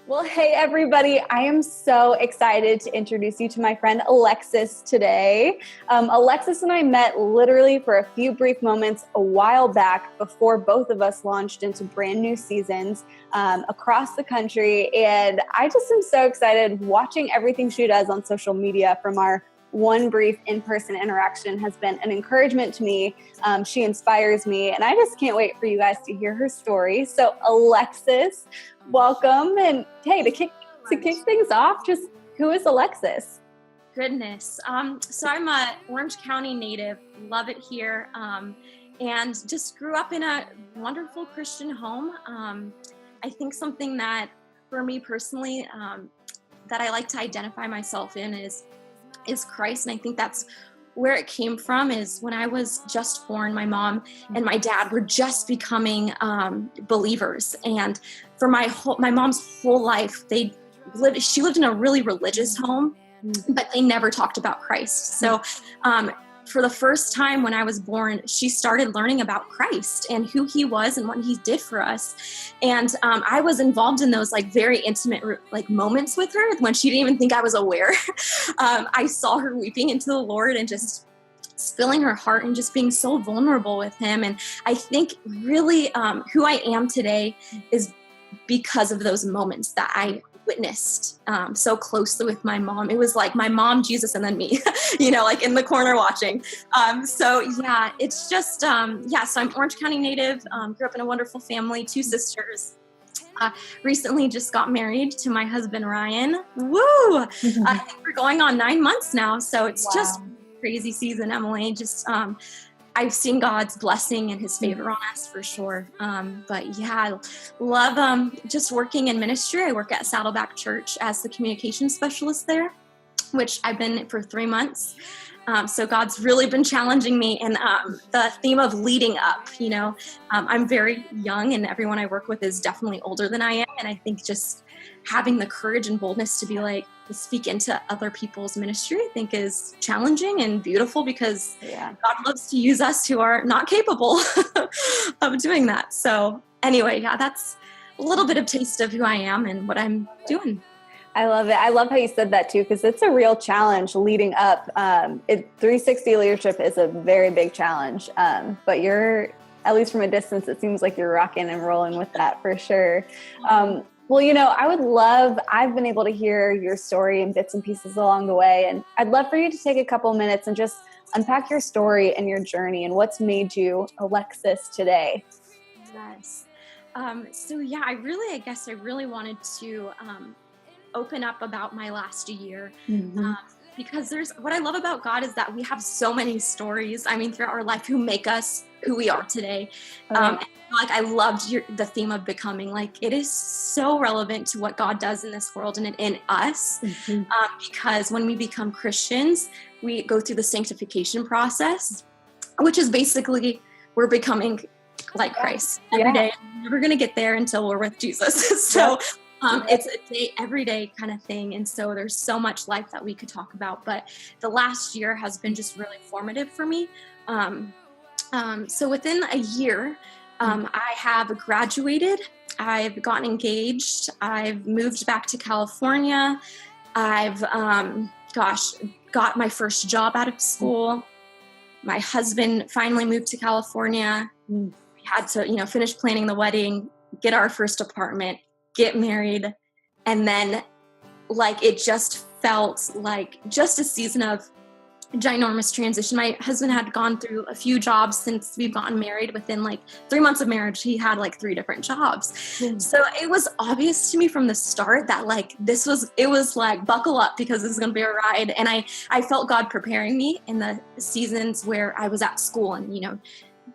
Well, hey, everybody. I am so excited to introduce you to my friend Alexis today. Alexis and I met literally for a few brief moments a while back before both of us launched into brand new seasons across the country. And I just am so excited watching everything she does on social media from our one brief in-person interaction has been an encouragement to me. She inspires me, and I just can't wait for you guys to hear her story. So Alexis, welcome. And hey, to kick things off, just who is Alexis? Goodness. So I'm a Orange County native, love it here, and just grew up in a wonderful Christian home. I think something that for me personally that I like to identify myself in is Christ. And I think that's where it came from. Is when I was just born, my mom and my dad were just becoming believers. And for my mom's whole life, she lived in a really religious home, but they never talked about Christ. So for the first time when I was born, she started learning about Christ and who he was and what he did for us. And I was involved in those very intimate moments with her when she didn't even think I was aware. I saw her weeping into the Lord and just spilling her heart and just being so vulnerable with him. And I think really who I am today is because of those moments that I witnessed so closely with my mom. It was like my mom, Jesus, and then me, in the corner watching. So yeah, it's just, so I'm Orange County native, grew up in a wonderful family, 2 sisters. Recently just got married to my husband, Ryan. Woo! I think we're going on 9 months now. So it's just a crazy season, Emily. Just, I've seen God's blessing and his favor on us for sure. But yeah, I love just working in ministry. I work at Saddleback Church as the communications specialist there, which I've been for 3 months. So God's really been challenging me. And the theme of leading up, I'm very young and everyone I work with is definitely older than I am. And I think just having the courage and boldness to be to speak into other people's ministry, I think is challenging and beautiful because God loves to use us who are not capable of doing that. So anyway, that's a little bit of taste of who I am and what I'm doing. I love it. I love how you said that too, because it's a real challenge leading up. 360 leadership is a very big challenge, but you're, at least from a distance, it seems like you're rocking and rolling with that for sure. Well, I've been able to hear your story in bits and pieces along the way, and I'd love for you to take a couple minutes and just unpack your story and your journey and what's made you Alexis today. Yes. I really wanted to open up about my last year. Because what I love about God is that we have so many stories, throughout our life who make us who we are today. I loved the theme of becoming. It is so relevant to what God does in this world and in us. Because when we become Christians, we go through the sanctification process, which is basically we're becoming like Christ every day. We're never going to get there until we're with Jesus. So it's a every day kind of thing. And so there's so much life that we could talk about, but the last year has been just really formative for me. So within a year, I have graduated, I've gotten engaged, I've moved back to California, I've, got my first job out of school. My husband finally moved to California. We had to, finish planning the wedding, get our first apartment, get married. And then it just felt like just a season of ginormous transition. My husband had gone through a few jobs since we've gotten married. Within 3 months of marriage, he had 3 different jobs. So it was obvious to me from the start that it was buckle up because this is going to be a ride. And I felt God preparing me in the seasons where I was at school and,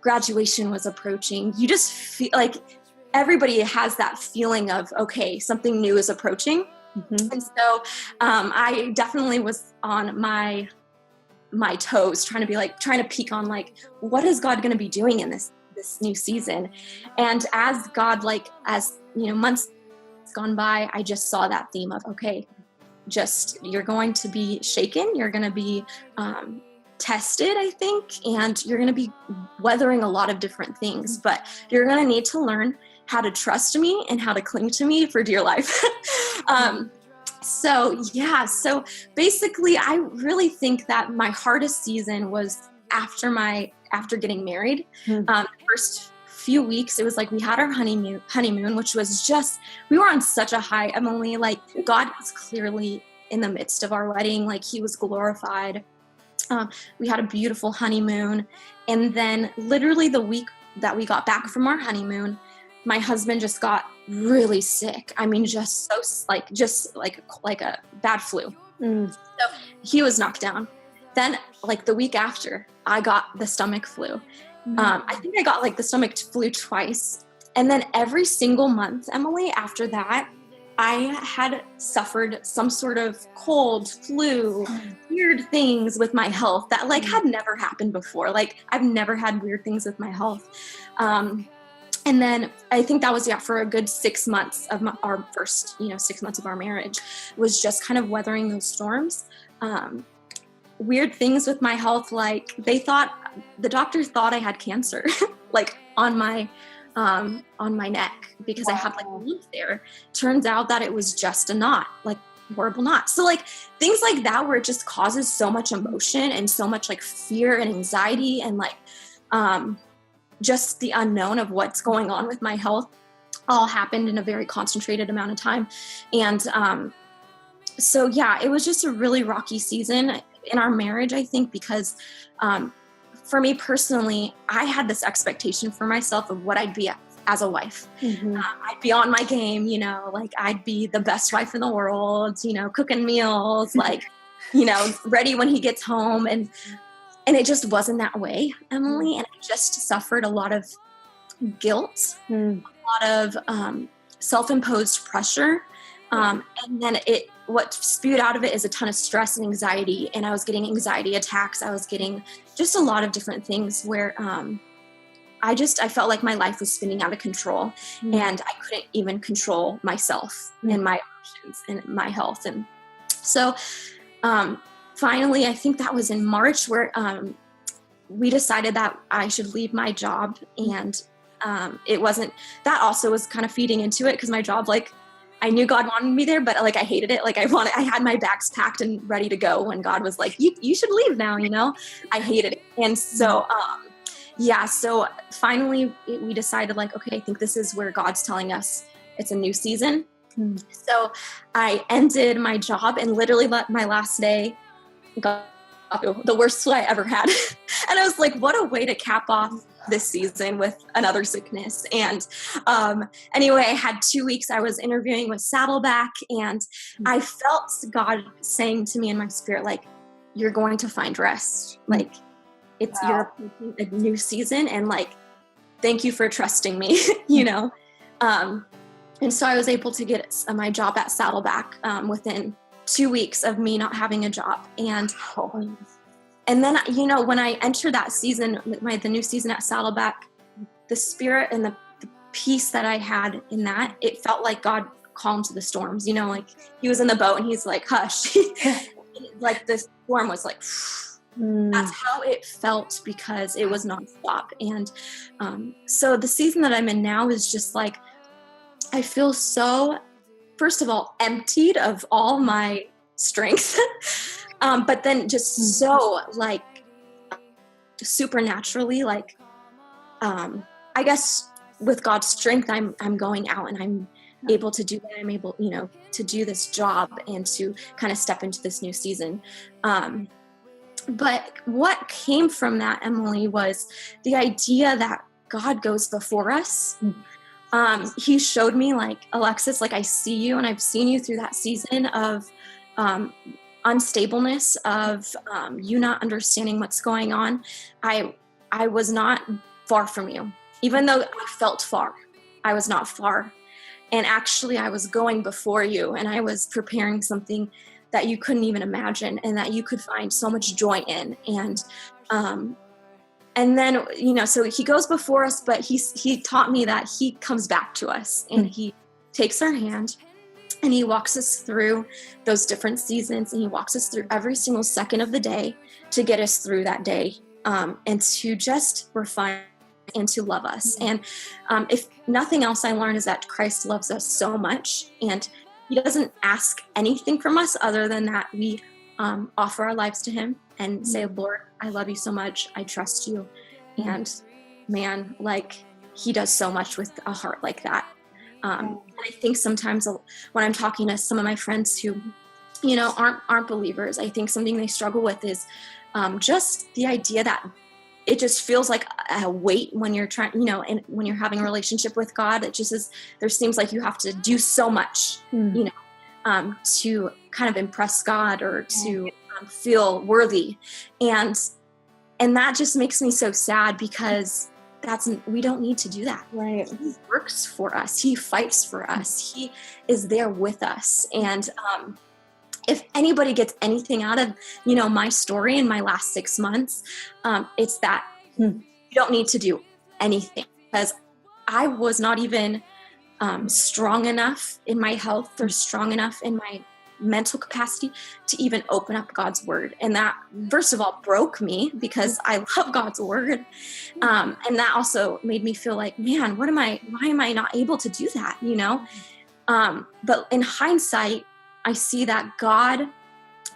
graduation was approaching. You just feel everybody has that feeling of, okay, something new is approaching. And so I definitely was on my toes trying to peek on what is God going to be doing in this new season. And as God, months gone by, I just saw that theme of, okay, you're going to be shaken. You're going to be tested, I think, and you're going to be weathering a lot of different things, but you're going to need to learn how to trust me and how to cling to me for dear life. So basically I really think that my hardest season was after getting married. The first few weeks, it was like we had our honeymoon, which was just, we were on such a high, Emily, like God was clearly in the midst of our wedding. Like he was glorified. We had a beautiful honeymoon. And then literally the week that we got back from our honeymoon, my husband just got really sick. I mean, just like a bad flu. So he was knocked down. Then like the week after, I got the stomach flu. I think I got like the stomach flu twice. And then every single month, Emily, after that, I had suffered some sort of cold, flu, weird things with my health that like had never happened before. Like I've never had weird things with my health. And then I think that was, for a good 6 months of our first, 6 months of our marriage was just kind of weathering those storms. Weird things with my health. Like the doctor thought I had cancer, like on my neck because I had like a lump there. Turns out that it was just a knot, like horrible knot. So like things like that where it just causes so much emotion and so much like fear and anxiety and like, just the unknown of what's going on with my health all happened in a very concentrated amount of time. And it was just a really rocky season in our marriage, I think, because for me personally, I had this expectation for myself of what I'd be as a wife. I'd be on my game, like I'd be the best wife in the world, cooking meals, like, ready when he gets home. And it just wasn't that way, Emily. And I just suffered a lot of guilt, a lot of self-imposed pressure. And then what spewed out of it is a ton of stress and anxiety. And I was getting anxiety attacks. I was getting just a lot of different things where I felt like my life was spinning out of control. And I couldn't even control myself and my emotions and my health. And so finally, I think that was in March where we decided that I should leave my job. And it wasn't, that also was kind of feeding into it because my job, like I knew God wanted me there, but like I hated it. Like I had my bags packed and ready to go when God was like, you should leave now, I hated it. And so, so finally we decided like, okay, I think this is where God's telling us it's a new season. So I ended my job and literally let my last day got the worst flu I ever had. And I was like, what a way to cap off this season with another sickness. And anyway, I had 2 weeks. I was interviewing with Saddleback and I felt God saying to me in my spirit, like, you're going to find rest. Like you're a new season. And like, thank you for trusting me, And so I was able to get my job at Saddleback within 2 weeks of me not having a job. And then, when I entered that season, the new season at Saddleback, the spirit and the peace that I had in that, it felt like God calmed the storms, like he was in the boat and he's like, hush, like the storm was like, that's how it felt because it was nonstop. And so the season that I'm in now is just like, I feel so, first of all, emptied of all my strength, but then just so like supernaturally, like, I guess with God's strength, I'm going out and I'm able to do that. I'm able, to do this job and to kind of step into this new season. But what came from that, Emily, was the idea that God goes before us. He showed me like, Alexis, like I see you and I've seen you through that season of unstableness, of you not understanding what's going on. I was not far from you. Even though I felt far, I was not far. And actually I was going before you and I was preparing something that you couldn't even imagine and that you could find so much joy in. And then, so he goes before us, but he taught me that he comes back to us and he takes our hand and he walks us through those different seasons and he walks us through every single second of the day to get us through that day, and to just refine and to love us. And if nothing else I learned is that Christ loves us so much. And, he doesn't ask anything from us other than that we offer our lives to him and say, Lord, I love you so much. I trust you. And man, like, he does so much with a heart like that. And I think sometimes when I'm talking to some of my friends who, you know, aren't believers, I think something they struggle with is just the idea that it just feels like a weight when you're trying, you know, and when you're having a relationship with God. It just is, there seems like you have to do so much, you know, to kind of impress God or to feel worthy. And that just makes me so sad, because we don't need to do that. Right. He works for us. He fights for us. He is there with us. And if anybody gets anything out of, you know, my story in my last 6 months, it's that you don't need to do anything, because I was not even strong enough in my health or strong enough in my mental capacity to even open up God's word. And that, first of all, broke me, because I love God's word. And that also made me feel like, man, why am I not able to do that? You know? But in hindsight, I see that God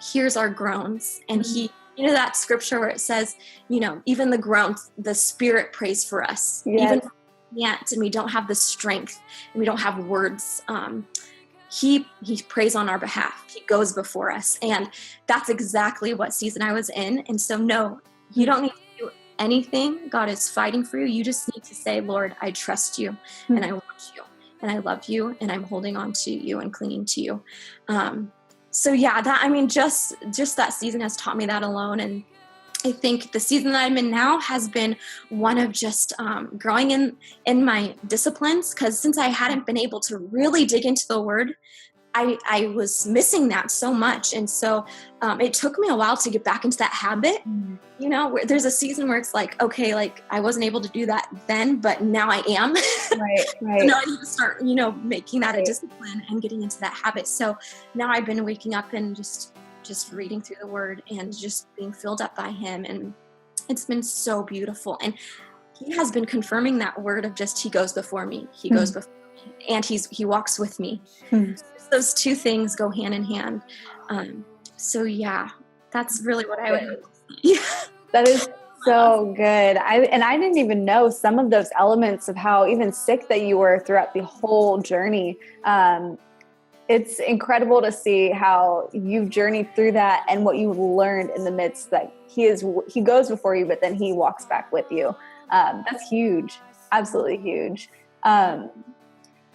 hears our groans, and he, you know, that scripture where it says, you know, even the groans, the Spirit prays for us, even if we can't, and we don't have the strength and we don't have words. He prays on our behalf. He goes before us. And that's exactly what season I was in. And so, no, you don't need to do anything. God is fighting for you. You just need to say, Lord, I trust you, and I want you, and I love you, and I'm holding on to you and clinging to you. So yeah, that, I mean, just that season has taught me that alone. And I think the season that I'm in now has been one of just growing in my disciplines, because since I hadn't been able to really dig into the word, I was missing that so much. And so it took me a while to get back into that habit. You know, where there's a season where it's like, okay, like I wasn't able to do that then, but now I am. Right. So now I need to start, you know, making that a discipline and getting into that habit. So now I've been waking up and just reading through the word and just being filled up by him. And it's been so beautiful. And he has been confirming that word of just, he goes before me. He goes before me, and he walks with me. Those two things go hand in hand. So yeah, that's really what I would. Yeah. That is so good. I didn't even know some of those elements of how even sick that you were throughout the whole journey. It's incredible to see how you've journeyed through that and what you learned in the midst that he goes before you, but then he walks back with you. That's huge. Absolutely huge.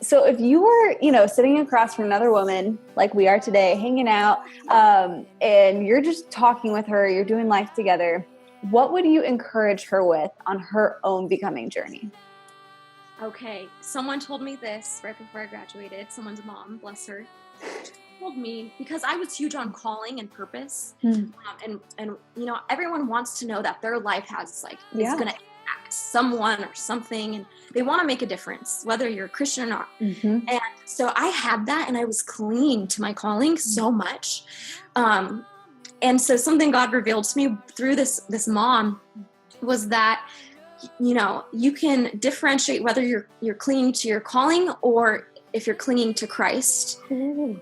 So if you were, you know, sitting across from another woman like we are today, hanging out, and you're just talking with her, you're doing life together, what would you encourage her with on her own becoming journey? Okay, someone told me this right before I graduated. Someone's mom, bless her, told me, because I was huge on calling and purpose, and you know, everyone wants to know that their life has is going to impact someone or something, and they want to make a difference, whether you're a Christian or not. And so I had that, and I was clinging to my calling so much. And so something God revealed to me through this mom was that, you know, you can differentiate whether you're clinging to your calling or if you're clinging to Christ. And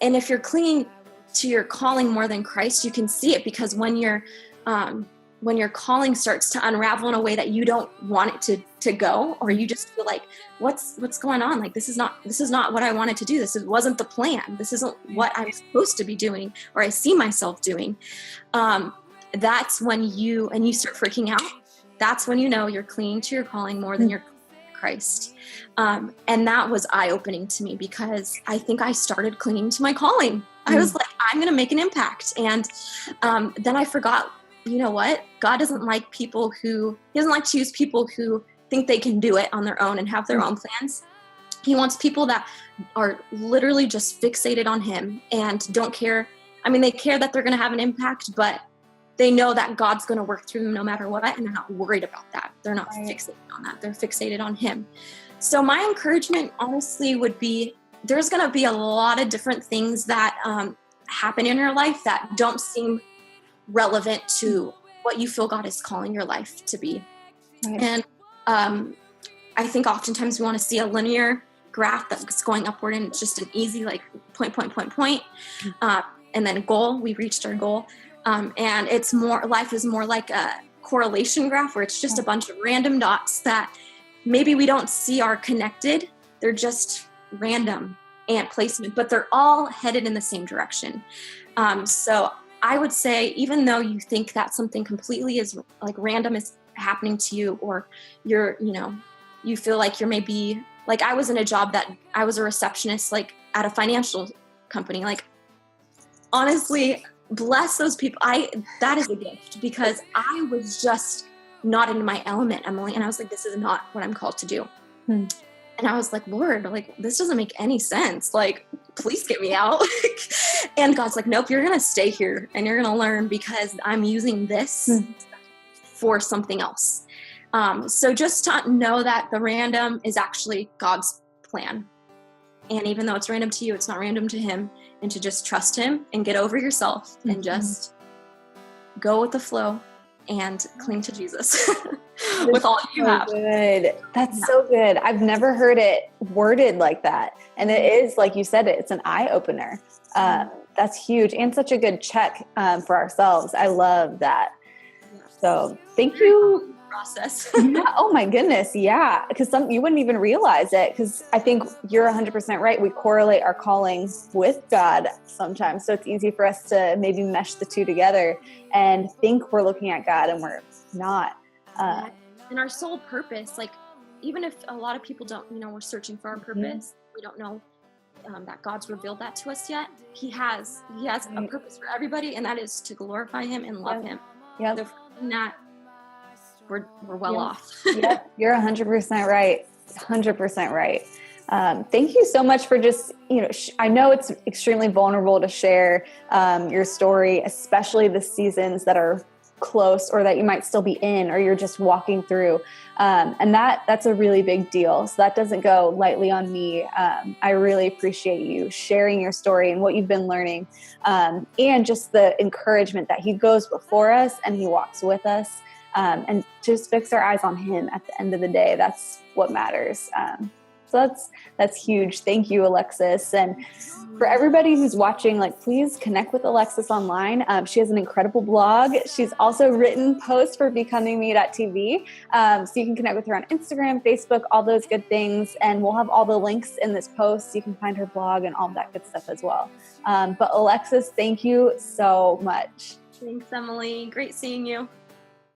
if you're clinging to your calling more than Christ, you can see it, because when your calling starts to unravel in a way that you don't want it to go, or you just feel like, what's going on? Like, this is not what I wanted to do. Wasn't the plan. This isn't what I'm supposed to be doing, or I see myself doing. That's when you start freaking out. That's when you know you're clinging to your calling more than you're clinging to Christ. And that was eye-opening to me, because I think I started clinging to my calling. I was like, I'm going to make an impact. And then I forgot, you know what? God doesn't like he doesn't like to use people who think they can do it on their own and have their own plans. He wants people that are literally just fixated on him and don't care. I mean, they care that they're going to have an impact, but they know that God's going to work through them no matter what, and they're not worried about that. They're not fixated on that. They're fixated on him. So my encouragement, honestly, would be, there's going to be a lot of different things that happen in your life that don't seem relevant to what you feel God is calling your life to be. And I think oftentimes we want to see a linear graph that's going upward, and it's just an easy like point, and then a goal. We reached our goal. And it's more, life is more like a correlation graph where it's just a bunch of random dots that maybe we don't see are connected. They're just random ant placement, but they're all headed in the same direction. So I would say, even though you think that something completely is like random is happening to you, or you're, you feel like you're maybe, like I was in a job that I was a receptionist, like at a financial company, like honestly, bless those people. That is a gift, because I was just not in my element, Emily. And I was like, this is not what I'm called to do. And I was like, Lord, like, this doesn't make any sense. Like, please get me out. And God's like, nope, you're going to stay here and you're going to learn, because I'm using this for something else. So just to know that the random is actually God's plan. And even though it's random to you, it's not random to him. And to just trust him and get over yourself and just go with the flow and cling to Jesus with all you have. Good. That's so good. I've never heard it worded like that. And it is, like you said, it's an eye opener. That's huge, and such a good check for ourselves. I love that. So thank you. Process. Oh my goodness. Yeah. Because you wouldn't even realize it, because I think you're 100% right. We correlate our calling with God sometimes. So it's easy for us to maybe mesh the two together and think we're looking at God and we're not. And our sole purpose, like, even if a lot of people don't, we're searching for our purpose, we don't know that God's revealed that to us yet. He has a purpose for everybody, and that is to glorify him and love him. Yeah. So in that, we're well off. Yep, you're 100% right. 100% right. Thank you so much for just, I know it's extremely vulnerable to share your story, especially the seasons that are close or that you might still be in, or you're just walking through. And that's a really big deal. So that doesn't go lightly on me. I really appreciate you sharing your story and what you've been learning, and just the encouragement that he goes before us and he walks with us. And just fix our eyes on him at the end of the day. That's what matters. So that's huge. Thank you, Alexis. And for everybody who's watching, please connect with Alexis online. She has an incredible blog. She's also written posts for BecomingMe.tv. So you can connect with her on Instagram, Facebook, all those good things. And we'll have all the links in this post. You can find her blog and all that good stuff as well. But Alexis, thank you so much. Thanks, Emily. Great seeing you.